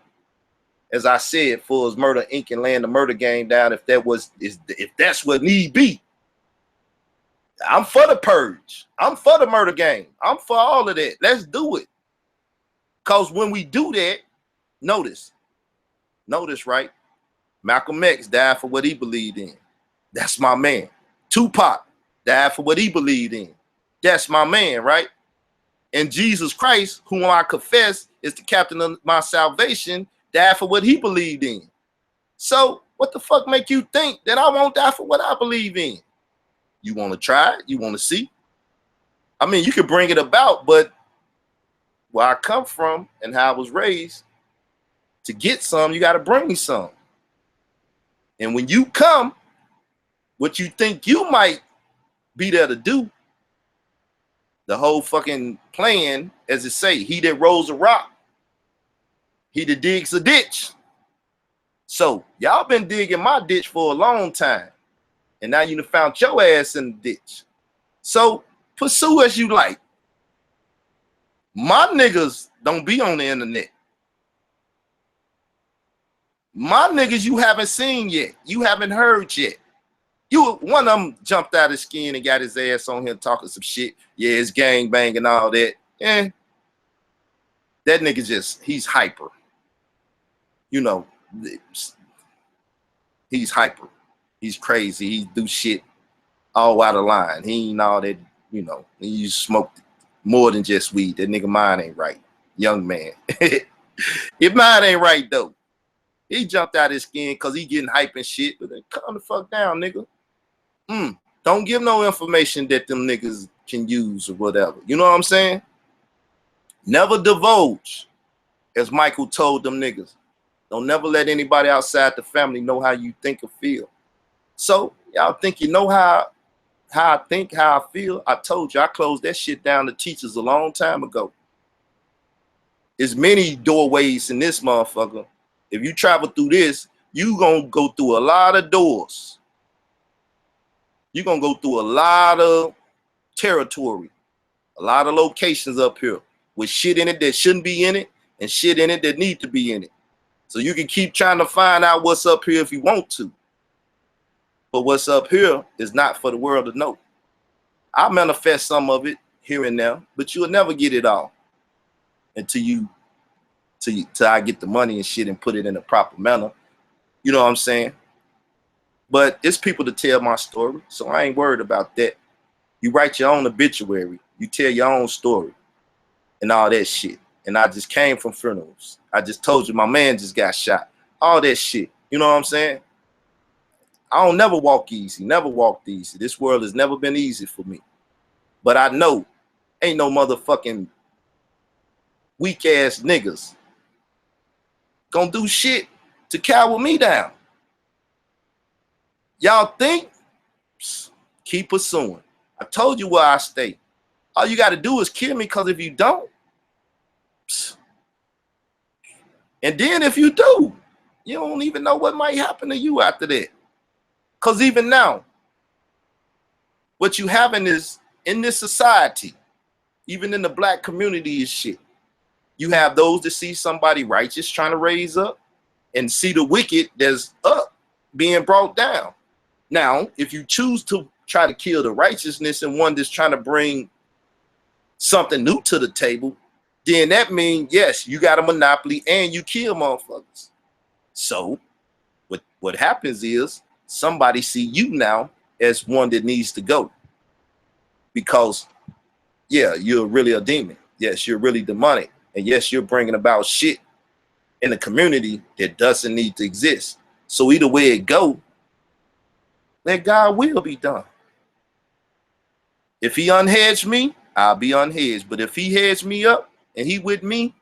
as I said, for his murder ink and laying the murder game down, if that's what need be. I'm for the purge. I'm for the murder game. I'm for all of that. Let's do it. Because when we do that, notice, right? Malcolm X died for what he believed in. That's my man. Tupac died for what he believed in. That's my man, right? And Jesus Christ, whom I confess is the captain of my salvation, died for what he believed in. So what the fuck make you think that I won't die for what I believe in? You want to try it? You want to see? I mean, you can bring it about, but where I come from and how I was raised, to get some, you got to bring me some. And when you come, what you think you might be there to do. The whole fucking plan, as it say, he that rolls a rock, he that digs a ditch. So y'all been digging my ditch for a long time, and now you done found your ass in the ditch. So pursue as you like. My niggas don't be on the internet. My niggas you haven't seen yet. You haven't heard yet. One of them jumped out his skin and got his ass on here talking some shit. Yeah, it's gang bang and all that. That nigga he's hyper. You know, he's hyper. He's crazy. He do shit all out of line. He ain't all that, you know, he smoke more than just weed. That nigga mind ain't right. Young man. If mine ain't right though. He jumped out his skin because he getting hype and shit. But then calm the fuck down, nigga. Don't give no information that them niggas can use or whatever. You know what I'm saying? Never divulge, as Michael told them niggas. Don't never let anybody outside the family know how you think or feel. So y'all think you know how I think, how I feel? I told you I closed that shit down to teachers a long time ago. There's many doorways in this motherfucker. If you travel through this, you gonna go through a lot of doors. You're gonna go through a lot of territory, a lot of locations up here with shit in it that shouldn't be in it and shit in it that need to be in it. So you can keep trying to find out what's up here if you want to. But what's up here is not for the world to know. I manifest some of it here and there, but you'll never get it all until I get the money and shit and put it in a proper manner. You know what I'm saying? But it's people to tell my story, so I ain't worried about that. You write your own obituary, you tell your own story and all that shit. And I just came from funerals. I just told you my man just got shot. All that shit. You know what I'm saying? I don't never walk easy, never walked easy. This world has never been easy for me. But I know ain't no motherfucking weak ass niggas gonna do shit to cower me down. Y'all think? Psst, keep pursuing. I told you where I stay. All you got to do is kill me, because if you don't, psst, and then if you do, you don't even know what might happen to you after that. Because even now, what you having is in this society, even in the black community is shit. You have those that see somebody righteous trying to raise up and see the wicked that's up being brought down. Now, if you choose to try to kill the righteousness and one that's trying to bring something new to the table, then that means, yes, you got a monopoly and you kill motherfuckers. So what happens is somebody see you now as one that needs to go. Because, yeah, you're really a demon. Yes, you're really demonic. And yes, you're bringing about shit in the community that doesn't need to exist. So either way it go, let God will be done. If he unhedged me, I'll be unhedged. But if he hedged me up and he with me,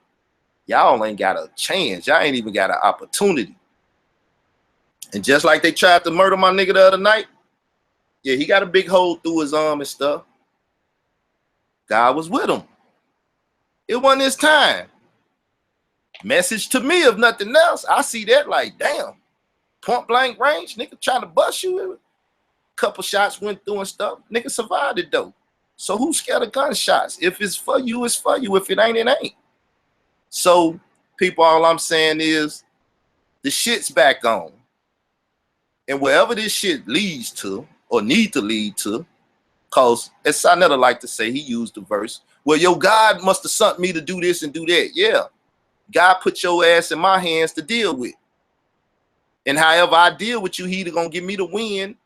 y'all ain't got a chance. Y'all ain't even got an opportunity. And just like they tried to murder my nigga the other night, yeah, he got a big hole through his arm and stuff. God was with him. It wasn't his time. Message to me, if nothing else. I see that like, damn, point blank range, nigga trying to bust you. Couple shots went through and stuff. Nigga survived it though. So who's scared of gunshots? If it's for you, it's for you. If it ain't, it ain't. So people, all I'm saying is the shit's back on. And wherever this shit leads to or need to lead to, cause as Sinetta like to say, he used the verse, well, your God must have sent me to do this and do that. Yeah. God put your ass in my hands to deal with. And however I deal with you, he either gonna give me the win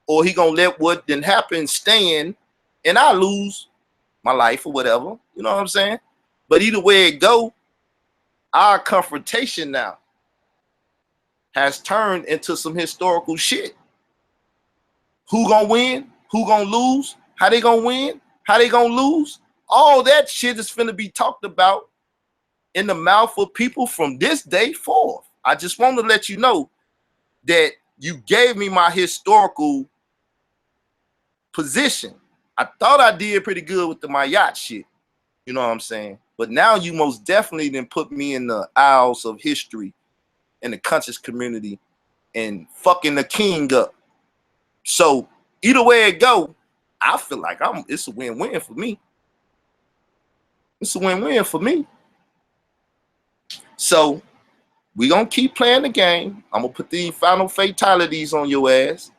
or he gonna let what didn't happen stand and I lose my life or whatever. You know what I'm saying? But either way it go, our confrontation now has turned into some historical shit. Who gonna win? Who gonna lose? How they gonna win? How they gonna lose? All that shit is finna be talked about in the mouth of people from this day forth. I just want to let you know that you gave me my historical position. I thought I did pretty good with my yacht shit. You know what I'm saying? But now you most definitely didn't put me in the aisles of history in the conscious community and fucking the king up. So either way it go, I feel like it's a win-win for me. It's a win-win for me. So we gonna keep playing the game. I'm gonna put these final fatalities on your ass.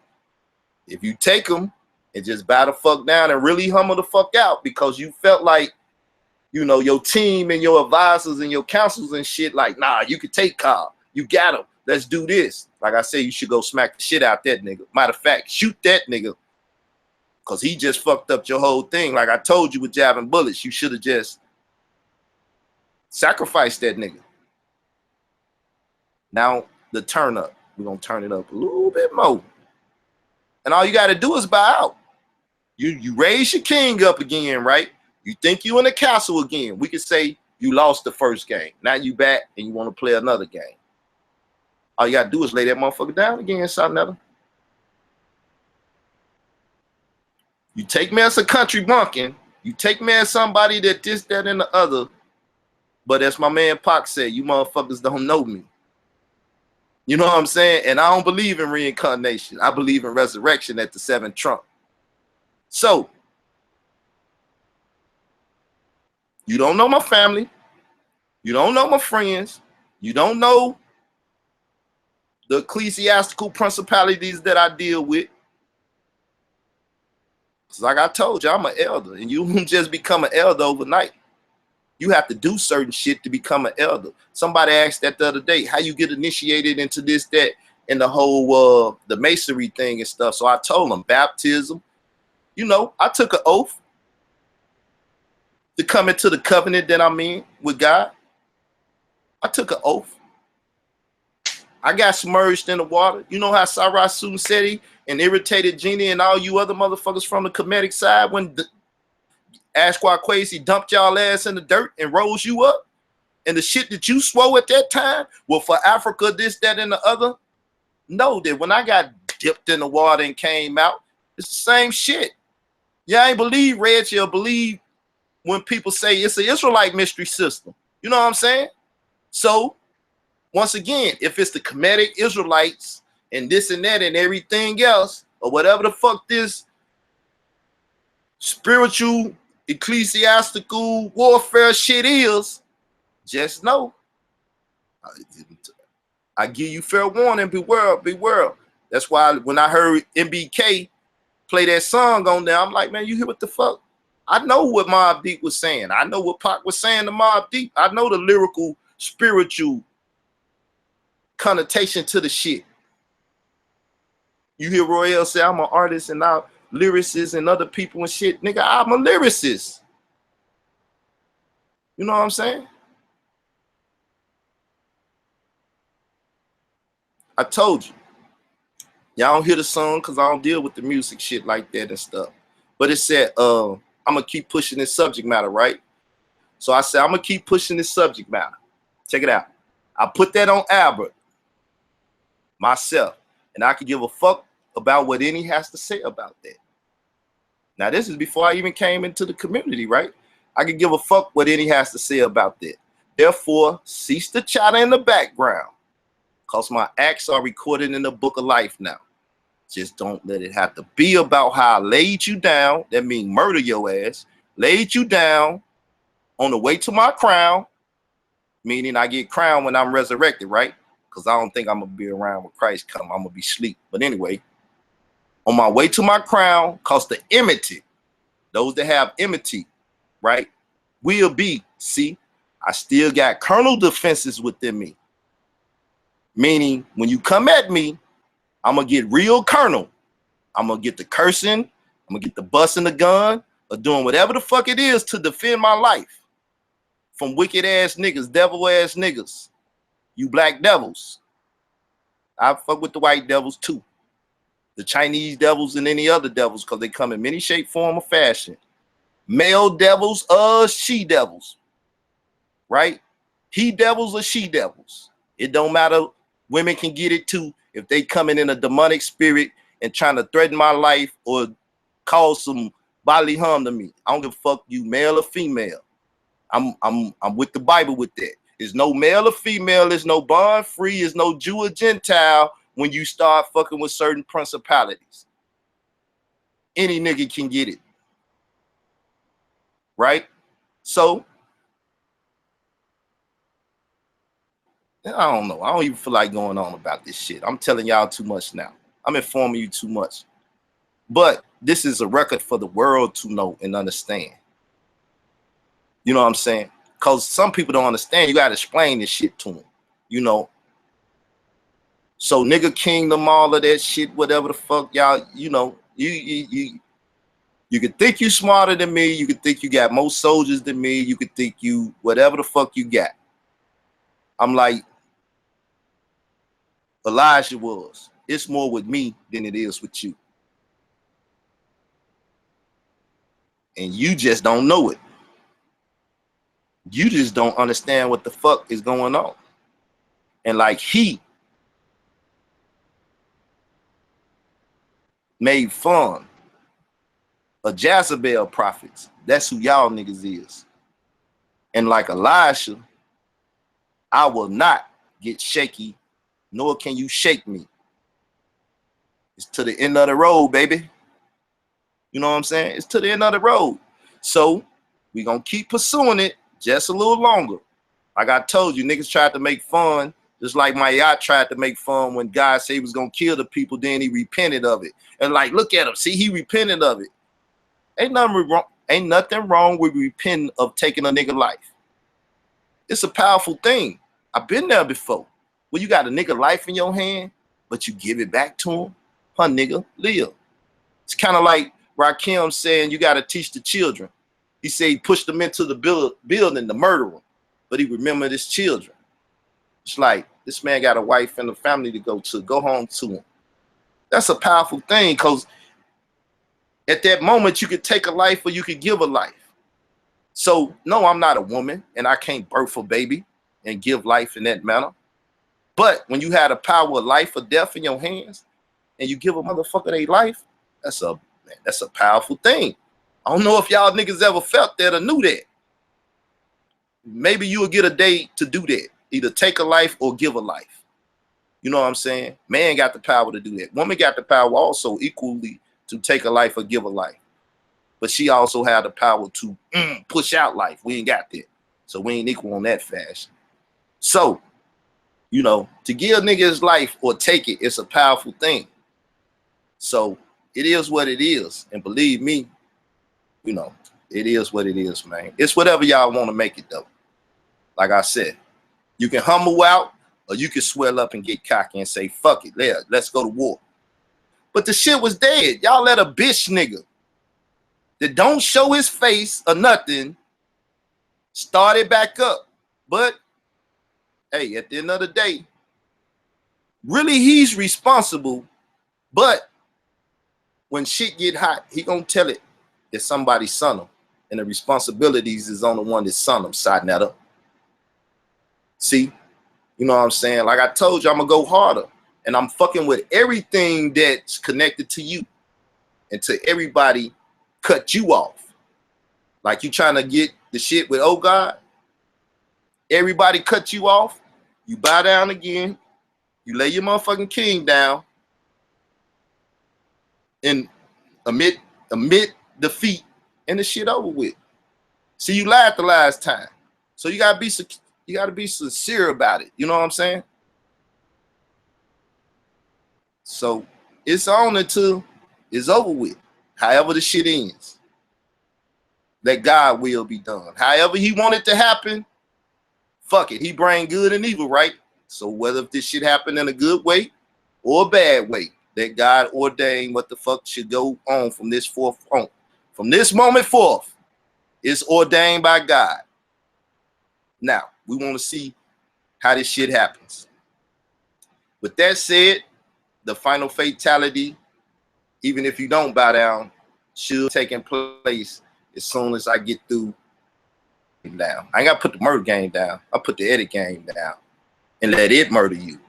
If you take them and just bow the fuck down and really humble the fuck out because you felt like, you know, your team and your advisors and your counsels and shit, like, nah, you could take Kyle. You got him. Let's do this. Like I say, you should go smack the shit out that nigga. Matter of fact, shoot that nigga. Because he just fucked up your whole thing. Like I told you with jabbing bullets, you should have just sacrificed that nigga. Now, the turn up. We're going to turn it up a little bit more. And all you got to do is bow out. You raise your king up again, right? You think you in the castle again. We could say you lost the first game. Now you back and you want to play another game. All you got to do is lay that motherfucker down again, Sonetta. You take me as a country bunkin. You take me as somebody that this, that, and the other. But as my man Pac said, you motherfuckers don't know me. You know what I'm saying? And I don't believe in reincarnation. I believe in resurrection at the seventh trump. So, you don't know my family. You don't know my friends. You don't know the ecclesiastical principalities that I deal with. Because like I told you, I'm an elder. And you don't just become an elder overnight. You have to do certain shit to become an elder. Somebody asked that the other day, how you get initiated into this, that, and the whole the masonry thing and stuff. So I told them baptism. You know, I took an oath to come into the covenant that I'm in with God. I took an oath. I got submerged in the water. You know how Sarah Sunseti and Irritated Genie and all you other motherfuckers from the Kemetic side when Ashquaquazi dumped y'all ass in the dirt and rose you up? And the shit that you swore at that time, well, for Africa, this, that, and the other? No, that when I got dipped in the water and came out, it's the same shit. Yeah, I ain't believe Reggie or believe when people say it's an Israelite mystery system. You know what I'm saying? So, once again, if it's the Kemetic Israelites and this and that and everything else, or whatever the fuck this spiritual, ecclesiastical warfare shit is, just know, I give you fair warning, beware, beware. That's why when I heard MBK play that song on there, I'm like, man, you hear what the fuck? I know what Mobb Deep was saying. I know what Pac was saying to Mobb Deep. I know the lyrical, spiritual connotation to the shit. You hear Royale say, I'm an artist and now lyricists and other people and shit. Nigga, I'm a lyricist. You know what I'm saying? I told you. Y'all don't hear the song because I don't deal with the music shit like that and stuff. But it said, I'm going to keep pushing this subject matter, right? So I said, I'm going to keep pushing this subject matter. Check it out. I put that on Albert myself. And I could give a fuck about what any has to say about that. Now, this is before I even came into the community, right? I could give a fuck what any has to say about that. Therefore, cease to chatter in the background. Because my acts are recorded in the book of life now. Just don't let it have to be about how I laid you down. That means murder your ass. Laid you down on the way to my crown. Meaning I get crowned when I'm resurrected, right? Because I don't think I'm going to be around when Christ come. I'm going to be asleep. But anyway, on my way to my crown, because the enmity, those that have enmity, right, will be, see, I still got carnal defenses within me. Meaning, when you come at me, I'm going to get real carnal. I'm going to get the cursing. I'm going to get the busting the gun or doing whatever the fuck it is to defend my life from wicked ass niggas, devil ass niggas. You black devils. I fuck with the white devils too. The Chinese devils and any other devils because they come in many shape, form, or fashion. Male devils, she devils. Right? He devils or she devils. It don't matter. Women can get it too if they coming in a demonic spirit and trying to threaten my life or cause some bodily harm to me. I don't give a fuck you male or female. I'm with the Bible with that. There's no male or female, there's no bond free, there's no Jew or Gentile when you start fucking with certain principalities. Any nigga can get it. Right? So I don't know. I don't even feel like going on about this shit. I'm telling y'all too much now. I'm informing you too much. But this is a record for the world to know and understand. You know what I'm saying? Because some people don't understand. You got to explain this shit to them. You know? So nigga kingdom, all of that shit, whatever the fuck, y'all, you know, you could think you smarter than me. You could think you got more soldiers than me. You could think you whatever the fuck you got. I'm like Elijah was. It's more with me than it is with you. And you just don't know it. You just don't understand what the fuck is going on. And like he made fun of Jezebel prophets. That's who y'all niggas is. And like Elisha, I will not get shaky, nor can you shake me. It's to the end of the road, baby. You know what I'm saying? It's to the end of the road. So we're going to keep pursuing it just a little longer. Like I told you, niggas tried to make fun, just like my yacht tried to make fun when God said he was going to kill the people, then he repented of it. And like, look at him. See, he repented of it. Ain't nothing wrong with repenting of taking a nigga life. It's a powerful thing. I've been there before. Where you got a nigga life in your hand, but you give it back to him. Huh, nigga, live. It's kind of like Rakim saying you got to teach the children. He said he pushed them into the building to murder them, but he remembered his children. It's like this man got a wife and a family to go home to him. That's a powerful thing because at that moment you could take a life or you could give a life. So no, I'm not a woman and I can't birth a baby and give life in that manner. But when you had the power of life or death in your hands and you give a motherfucker their life, that's a powerful thing. I don't know if y'all niggas ever felt that or knew that. Maybe you will get a day to do that. Either take a life or give a life. You know what I'm saying? Man got the power to do that. Woman got the power also equally to take a life or give a life. But she also had the power to push out life. We ain't got that. So we ain't equal on that fashion. So, you know, to give a nigga his life or take it, it's a powerful thing. So it is what it is. And believe me, you know, it is what it is, man. It's whatever y'all want to make it, though. Like I said, you can humble out or you can swell up and get cocky and say, fuck it, let's go to war. But the shit was dead. Y'all let a bitch nigga that don't show his face or nothing start it back up. But, hey, at the end of the day, really he's responsible. But when shit get hot, he gonna tell it that somebody son him. And the responsibilities is on the one that son him, side netter. See? You know what I'm saying? Like I told you, I'm gonna go harder. And I'm fucking with everything that's connected to you. And to everybody cut you off. Like you trying to get the shit with, oh God, everybody cut you off. You bow down again. You lay your motherfucking king down. And admit defeat and the shit over with. See, you lied the last time. So you gotta be sincere about it. You know what I'm saying? So it's on until it's over with. However the shit ends. That God will be done. However he want it to happen, fuck it. He bring good and evil, right? So whether if this shit happen in a good way or a bad way, that God ordained what the fuck should go on from this forth on. From this moment forth, it's ordained by God. Now, we want to see how this shit happens. With that said, the final fatality, even if you don't bow down, should take place as soon as I get through down. I ain't got to put the murder game down. I put the edit game down and let it murder you.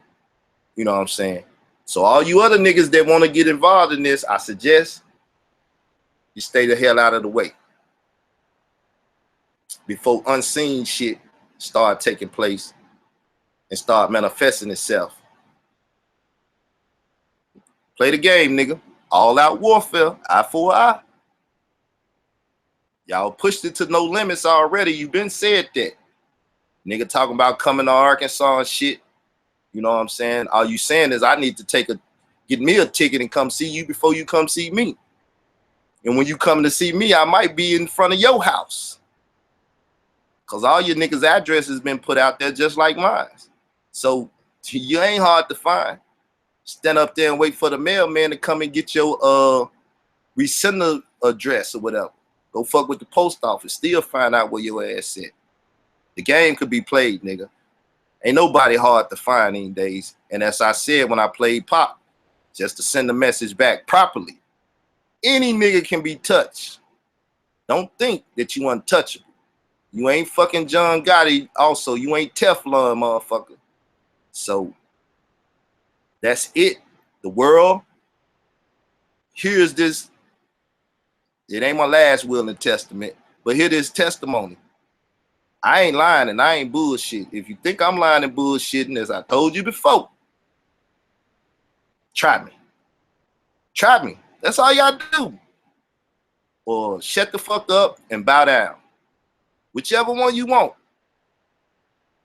You know what I'm saying? So all you other niggas that want to get involved in this, I suggest You stay the hell out of the way before unseen shit start taking place and start manifesting itself. Play the game, nigga. All out warfare, eye for eye. Y'all pushed it to no limits already. You been said that. Nigga talking about coming to Arkansas and shit. You know what I'm saying? All you saying is I need to get me a ticket and come see you before you come see me. And when you come to see me, I might be in front of your house. Cause all your niggas' address has been put out there just like mine. So you ain't hard to find. Stand up there and wait for the mailman to come and get your resender address or whatever. Go fuck with the post office. Still find out where your ass at. The game could be played, nigga. Ain't nobody hard to find these days. And as I said when I played Pop, just to send the message back properly, any nigga can be touched. Don't think that you untouchable. You ain't fucking John Gotti. Also, you ain't Teflon, motherfucker. So that's it. The world. Here's this. It ain't my last will and testament, but here this testimony. I ain't lying and I ain't bullshit. If you think I'm lying and bullshitting, as I told you before, try me. Try me. That's all y'all do. Or shut the fuck up and bow down. Whichever one you want.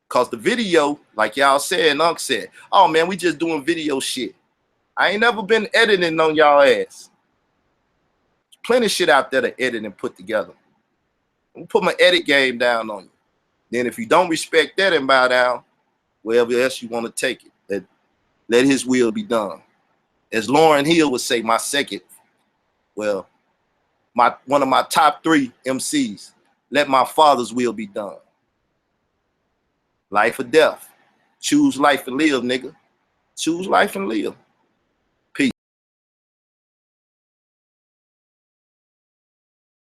Cause the video, like y'all said and Unc said, oh man, we just doing video shit. I ain't never been editing on y'all ass. There's plenty of shit out there to edit and put together. I'm gonna put my edit game down on you. Then if you don't respect that and bow down, wherever else you want to take it, let his will be done. As Lauryn Hill would say, my second, well, one of my top 3 MCs, let my Father's will be done. Life or death. Choose life and live, nigga. Choose life and live.